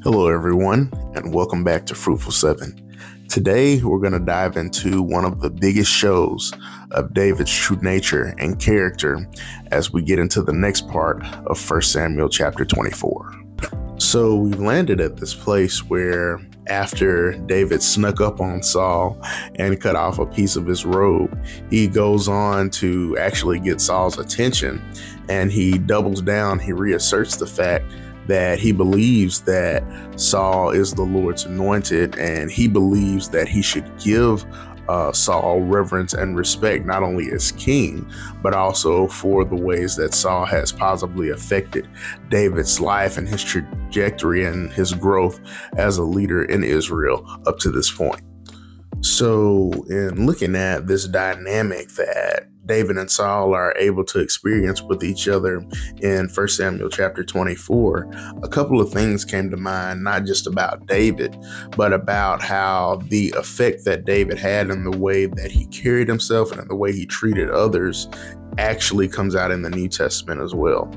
Hello, everyone, and welcome back to Fruitful 7. Today, we're going to dive into one of the biggest shows of David's true nature and character as we get into the next part of 1 Samuel chapter 24. So we've landed at this place where after David snuck up on Saul and cut off a piece of his robe, he goes on to actually get Saul's attention, and he doubles down. He reasserts the fact that he believes that Saul is the Lord's anointed, and he believes that he should give Saul reverence and respect, not only as king, but also for the ways that Saul has positively affected David's life and his trajectory and his growth as a leader in Israel up to this point. So in looking at this dynamic that David and Saul are able to experience with each other in 1 Samuel chapter 24, a couple of things came to mind, not just about David, but about how the effect that David had in the way that he carried himself and in the way he treated others actually comes out in the New Testament as well.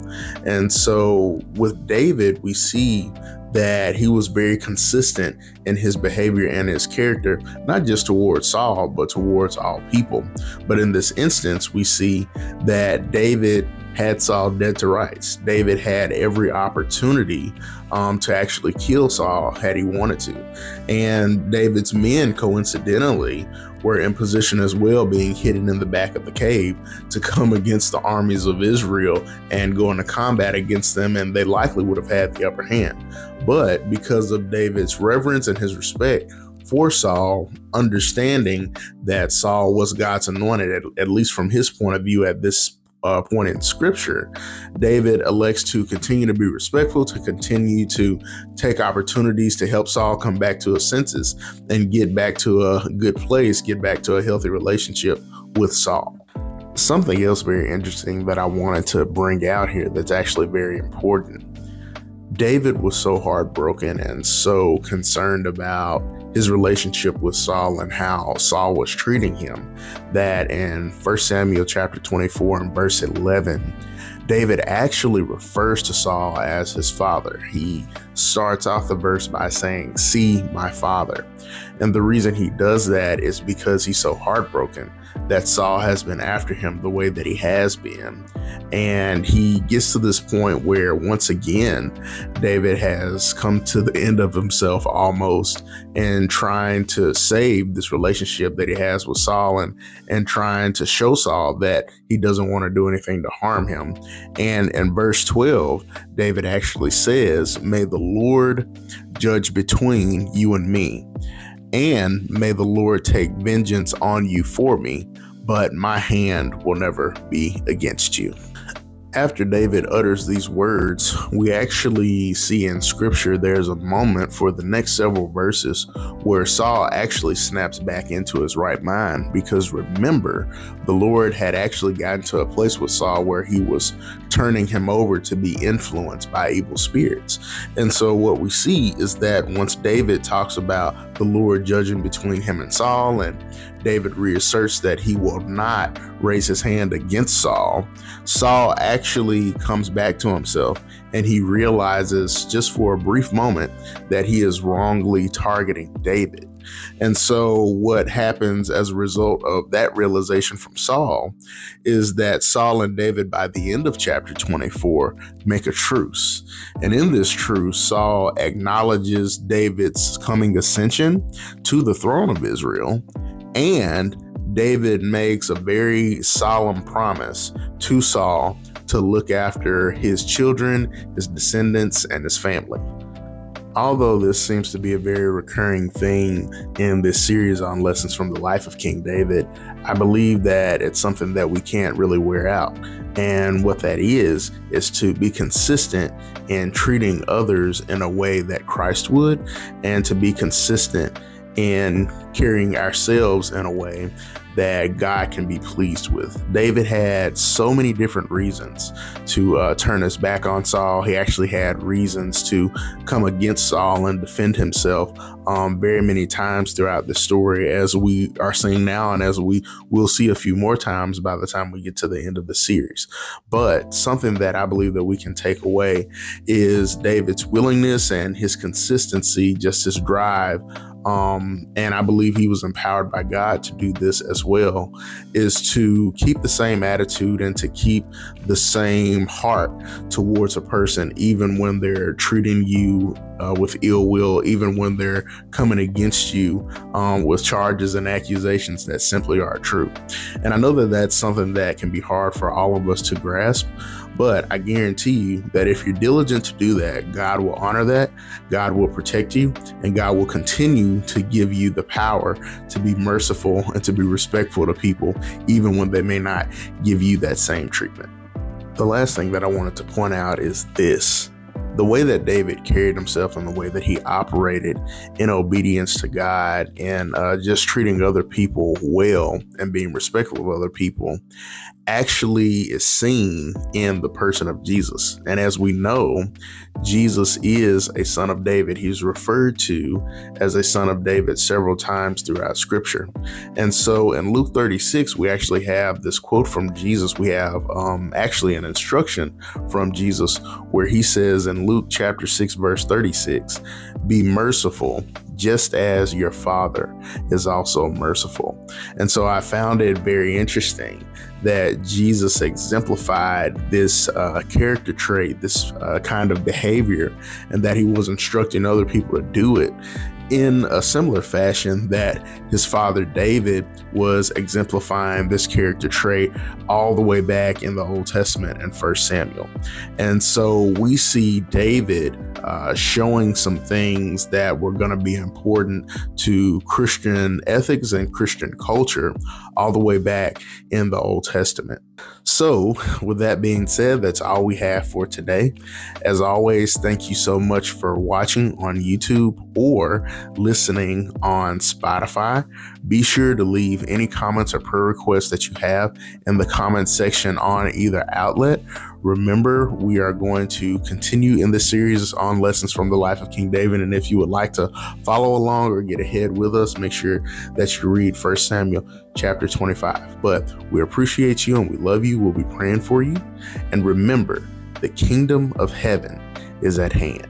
And so with David, we see that he was very consistent in his behavior and his character, not just towards Saul, but towards all people. But in this instance, we see that David had Saul dead to rights. David had every opportunity to actually kill Saul had he wanted to. And David's men, coincidentally, were in position as well, being hidden in the back of the cave to come against the armies of Israel and go into combat against them, and they likely would have had the upper hand. But because of David's reverence and his respect for Saul, understanding that Saul was God's anointed, at least from his point of view at this point in scripture, David elects to continue to be respectful, to continue to take opportunities to help Saul come back to his senses and get back to a good place, get back to a healthy relationship with Saul. Something else very interesting that I wanted to bring out here that's actually very important. David was so heartbroken and so concerned about his relationship with Saul and how Saul was treating him that in 1 Samuel chapter 24 and verse 11, David actually refers to Saul as his father. He starts off the verse by saying, "See my father." And the reason he does that is because he's so heartbroken that Saul has been after him the way that he has been. And he gets to this point where once again, David has come to the end of himself almost in trying to save this relationship that he has with Saul and trying to show Saul that he doesn't want to do anything to harm him. And in verse 12, David actually says, "May the Lord judge between you and me, and may the Lord take vengeance on you for me, but my hand will never be against you." After David utters these words, we actually see in scripture there's a moment for the next several verses where Saul actually snaps back into his right mind, because remember, the Lord had actually gotten to a place with Saul where he was turning him over to be influenced by evil spirits. And so what we see is that once David talks about the Lord judging between him and Saul, and David reasserts that he will not raise his hand against Saul, Saul actually comes back to himself and he realizes just for a brief moment that he is wrongly targeting David. And so what happens as a result of that realization from Saul is that Saul and David, by the end of chapter 24, make a truce. And in this truce, Saul acknowledges David's coming ascension to the throne of Israel, and David makes a very solemn promise to Saul to look after his children, his descendants, and his family. Although this seems to be a very recurring thing in this series on lessons from the life of King David, I believe that it's something that we can't really wear out. And what that is to be consistent in treating others in a way that Christ would, and to be consistent and carrying ourselves in a way that God can be pleased with. David had so many different reasons to turn his back on Saul. He actually had reasons to come against Saul and defend himself very many times throughout the story, as we are seeing now, and as we will see a few more times by the time we get to the end of the series. But something that I believe that we can take away is David's willingness and his consistency, just his drive. And I believe he was empowered by God to do this as well, is to keep the same attitude and to keep the same heart towards a person, even when they're treating you with ill will, even when they're coming against you with charges and accusations that simply aren't true. And I know that that's something that can be hard for all of us to grasp, but I guarantee you that if you're diligent to do that, God will honor that, God will protect you, and God will continue to give you the power to be merciful and to be respectful to people, even when they may not give you that same treatment. The last thing that I wanted to point out is this. The way that David carried himself and the way that he operated in obedience to God and just treating other people well and being respectful of other people actually is seen in the person of Jesus. And as we know, Jesus is a son of David. He's referred to as a son of David several times throughout Scripture. And so in Luke 36, we actually have this quote from Jesus. We have actually an instruction from Jesus where he says in Luke chapter 6, verse 36, "Be merciful, just as your Father is also merciful." And so I found it very interesting that Jesus exemplified this character trait, this kind of behavior, and that he was instructing other people to do it in a similar fashion that his father David was exemplifying this character trait all the way back in the Old Testament in 1 Samuel. And so we see David showing some things that were going to be important to Christian ethics and Christian culture all the way back in the Old Testament. So with that being said, that's all we have for today. As always, thank you so much for watching on YouTube or listening on Spotify. Be sure to leave any comments or prayer requests that you have in the comment section on either outlet. Remember, we are going to continue in this series on lessons from the life of King David. And if you would like to follow along or get ahead with us, make sure that you read 1 Samuel chapter 25. But we appreciate you and we love you. We'll be praying for you. And remember, the kingdom of heaven is at hand.